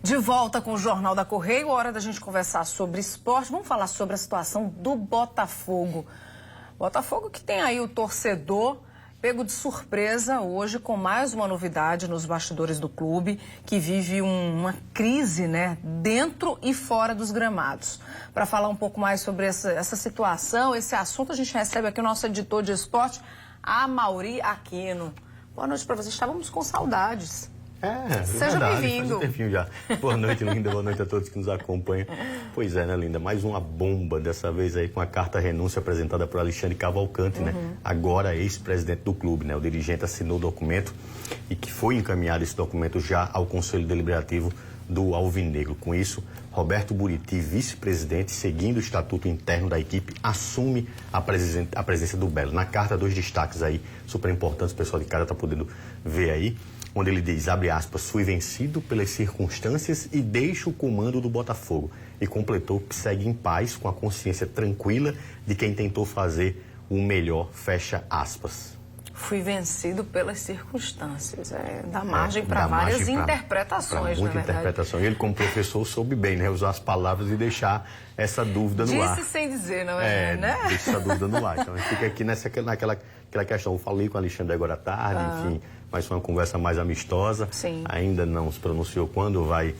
De volta com o Jornal da Correio, hora da gente conversar sobre esporte. Vamos falar sobre a situação do Botafogo. Botafogo que tem aí o torcedor pego de surpresa hoje com mais uma novidade nos bastidores do clube, que vive uma crise, né, dentro e fora dos gramados. Para falar um pouco mais sobre essa situação, esse assunto, a gente recebe aqui o nosso editor de esporte, Amaury Aquino. Boa noite para você. Estávamos com saudades. Seja bem-vindo. Faz um tempinho já. Boa noite, Linda. Boa noite a todos que nos acompanham. Pois é, né, Linda? Mais uma bomba, dessa vez aí com a carta renúncia apresentada por Alexandre Cavalcante, né? Agora ex-presidente do clube, né? O dirigente assinou o documento e que foi encaminhado esse documento já ao Conselho Deliberativo do Alvinegro. Com isso, Roberto Buriti, vice-presidente, seguindo o estatuto interno da equipe, assume a presença do Belo. Na carta, dois destaques aí super importantes, o pessoal de casa está podendo ver aí, onde ele diz, abre aspas, fui vencido pelas circunstâncias e deixo o comando do Botafogo. E completou que segue em paz, com a consciência tranquila de quem tentou fazer o melhor, fecha aspas. Fui vencido pelas circunstâncias. Dá margem para várias interpretações, muita interpretação. E ele, como professor, soube bem, né, usar as palavras e deixar essa dúvida no ar. Disse sem dizer, não é? Né? Deixa essa dúvida no ar. Então, a gente fica aqui naquela questão. Eu falei com o Alexandre agora à tarde, enfim, mas foi uma conversa mais amistosa. Sim. Ainda não se pronunciou quando vai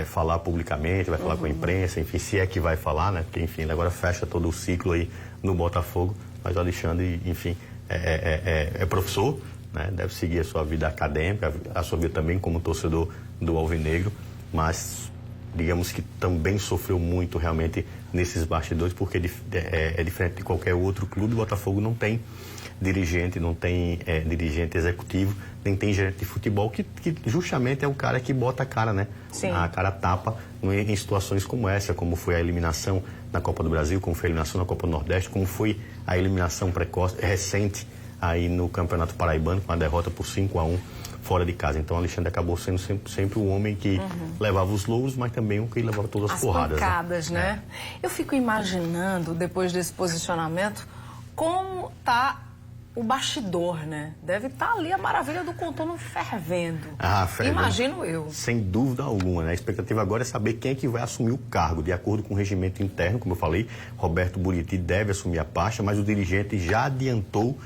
falar publicamente, vai falar com a imprensa, enfim, se é que vai falar, né? Porque, enfim, ele agora fecha todo o ciclo aí no Botafogo, mas o Alexandre, enfim, é professor, né? Deve seguir a sua vida acadêmica, a sua vida também como torcedor do Alvinegro, mas digamos que também sofreu muito realmente nesses bastidores, porque é diferente de qualquer outro clube. O Botafogo não tem dirigente, não tem dirigente executivo, nem tem gerente de futebol, que justamente é o cara que bota a cara, né? Sim. A cara tapa em situações como essa, como foi a eliminação na Copa do Brasil, como foi a eliminação na Copa do Nordeste, como foi a eliminação precoce, recente aí no Campeonato Paraibano, com a derrota por 5-1 fora de casa. Então, o Alexandre acabou sendo sempre o homem que levava os louros, mas também o que levava todas as porradas. Pancadas, né? Eu fico imaginando, depois desse posicionamento, como tá o bastidor, né? Deve estar ali a maravilha do contorno fervendo. Fervendo. Imagino eu. Sem dúvida alguma, né? A expectativa agora é saber quem é que vai assumir o cargo. De acordo com o regimento interno, como eu falei, Roberto Buriti deve assumir a pasta, mas o dirigente já adiantou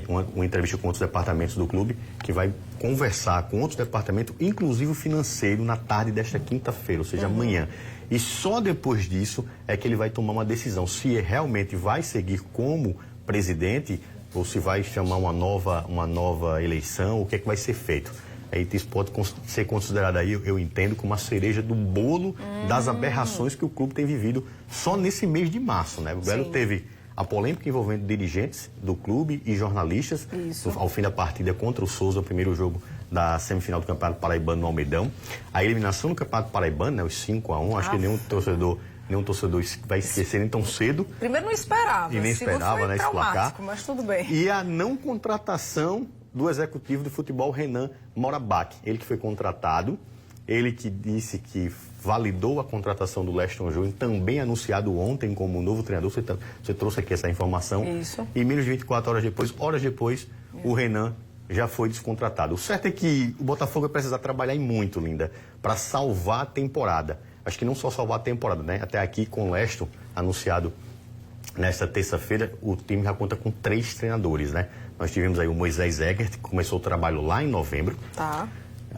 uma entrevista com outros departamentos do clube, que vai conversar com outros departamentos, inclusive o financeiro, na tarde desta quinta-feira, ou seja, amanhã. E só depois disso é que ele vai tomar uma decisão, se realmente vai seguir como presidente ou se vai chamar uma nova eleição, o que é que vai ser feito. Aí isso pode ser considerado aí, eu entendo, como a cereja do bolo das aberrações que o clube tem vivido só nesse mês de março, né? O Belo teve a polêmica envolvendo dirigentes do clube e jornalistas, ao fim da partida contra o Souza, o primeiro jogo da semifinal do Campeonato Paraibano no Almeidão. A eliminação do Campeonato Paraibano, né, os 5-1, acho que nenhum torcedor vai esquecer nem tão cedo. Primeiro não esperava. E nem esperava, né, esse placar. Mas tudo bem. E a não contratação do executivo de futebol, Renan Morabach. Ele que foi contratado, ele que disse que validou a contratação do Leston Júnior, também anunciado ontem como novo treinador. Você trouxe aqui essa informação. Isso. E menos de 24 horas depois, o Renan já foi descontratado. O certo é que o Botafogo vai precisar trabalhar muito, Linda, para salvar a temporada. Acho que não só salvar a temporada, né? Até aqui com o Leston anunciado nesta terça-feira, o time já conta com 3 treinadores, né? Nós tivemos aí o Moisés Egert, que começou o trabalho lá em novembro. Tá.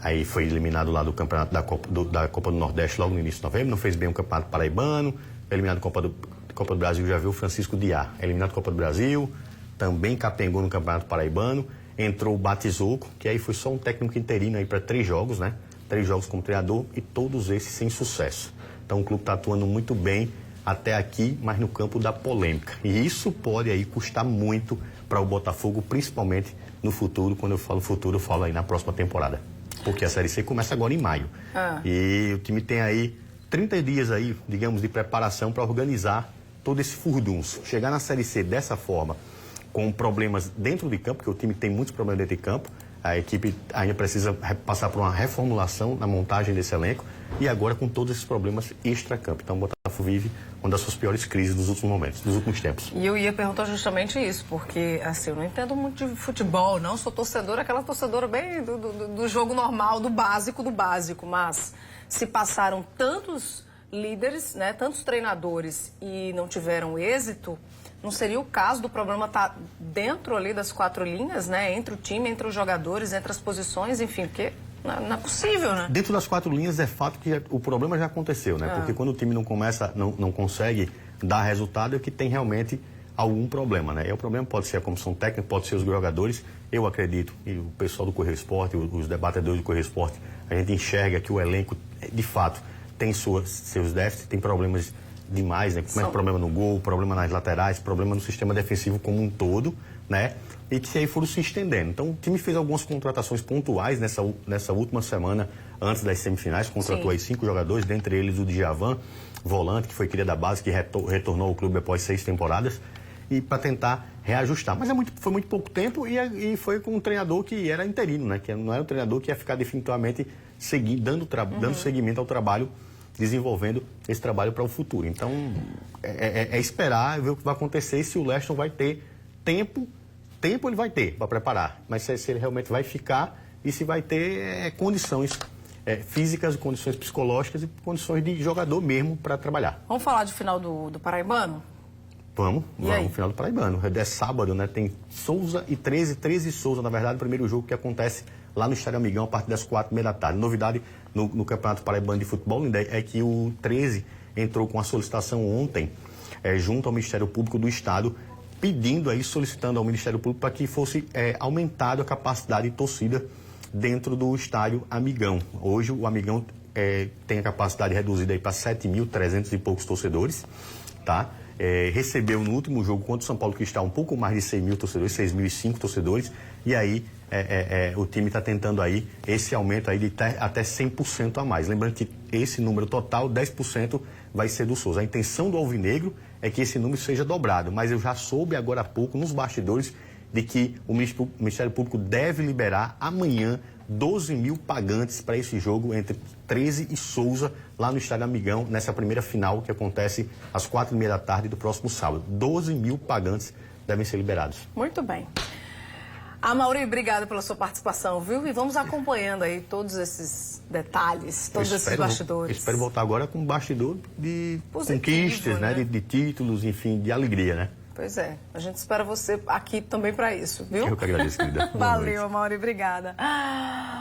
Aí foi eliminado lá do campeonato da Copa do Nordeste logo no início de novembro, não fez bem o Campeonato Paraibano, eliminado da Copa do Brasil, já viu o Francisco Diá, eliminado da Copa do Brasil, também capengou no Campeonato Paraibano, entrou o Batizoco, que aí foi só um técnico interino aí para 3 jogos, né? 3 jogos como treinador e todos esses sem sucesso. Então o clube está atuando muito bem até aqui, mas no campo da polêmica. E isso pode aí custar muito para o Botafogo, principalmente no futuro. Quando eu falo futuro, eu falo aí na próxima temporada. Porque a Série C começa agora em maio. E o time tem aí 30 dias aí, digamos, de preparação para organizar todo esse furdunço. Chegar na Série C dessa forma, com problemas dentro de campo, porque o time tem muitos problemas dentro de campo, a equipe ainda precisa passar por uma reformulação na montagem desse elenco, e agora com todos esses problemas extra-campo. Então o Botafogo vive uma das suas piores crises dos últimos momentos, dos últimos tempos. E eu ia perguntar justamente isso, porque assim, eu não entendo muito de futebol, não, sou torcedora, aquela torcedora bem do jogo normal, do básico, mas se passaram tantos líderes, né, tantos treinadores e não tiveram êxito, não seria o caso do problema estar dentro ali das 4 linhas, né, entre o time, entre os jogadores, entre as posições, enfim, porque não é possível, né? Dentro das 4 linhas é fato que o problema já aconteceu, né? Porque quando o time não consegue dar resultado é que tem realmente algum problema, né? E o problema pode ser a comissão técnica, pode ser os jogadores. Eu acredito, e o pessoal do Correio Esporte, os debatedores do Correio Esporte, a gente enxerga que o elenco, de fato, tem seus déficits, tem problemas demais, né? Como é problema no gol, problema nas laterais, problema no sistema defensivo como um todo, né? E que aí foram se estendendo. Então, o time fez algumas contratações pontuais nessa última semana, antes das semifinais, contratou aí 5 jogadores, dentre eles o Djavan, volante, que foi cria da base, que retornou ao clube após 6 temporadas, e para tentar reajustar. Mas foi muito pouco tempo e foi com um treinador que era interino, né? Que não era um treinador que ia ficar definitivamente dando seguimento ao trabalho, desenvolvendo esse trabalho para o futuro. Então, é esperar ver o que vai acontecer, se o Leston vai ter tempo ele vai ter para preparar, mas se ele realmente vai ficar e se vai ter condições físicas, condições psicológicas e condições de jogador mesmo para trabalhar. Vamos falar de final do Paraibano? Vamos, final do Paraibano. É sábado, né? Tem Souza e 13 e Souza, na verdade, o primeiro jogo que acontece lá no Estádio Amigão a partir das 4h30 da tarde. Novidade no Campeonato Paraibano de Futebol é que o 13 entrou com a solicitação ontem junto ao Ministério Público do Estado, solicitando ao Ministério Público para que fosse aumentada a capacidade de torcida dentro do estádio Amigão. Hoje o Amigão tem a capacidade reduzida para 7.300 e poucos torcedores, tá? Recebeu no último jogo contra o São Paulo Cristal um pouco mais de 6.000 torcedores, 6.005 torcedores, e aí o time está tentando aí esse aumento aí de até 100% a mais. Lembrando que esse número total, 10%, vai ser do Souza. A intenção do Alvinegro é que esse número seja dobrado, mas eu já soube agora há pouco, nos bastidores, de que o Ministério Público deve liberar amanhã 12.000 pagantes para esse jogo entre 13 e Souza, lá no Estádio Amigão, nessa primeira final que acontece às 4h30 da tarde do próximo sábado. 12.000 pagantes devem ser liberados. Muito bem. Mauri, obrigada pela sua participação, viu? E vamos acompanhando aí todos esses detalhes, todos esses bastidores. Espero voltar agora com um bastidor de positivo, conquistas, né? De títulos, enfim, de alegria, né? Pois é, a gente espera você aqui também para isso, viu? Eu que agradeço, querida. Valeu, Mauri, obrigada.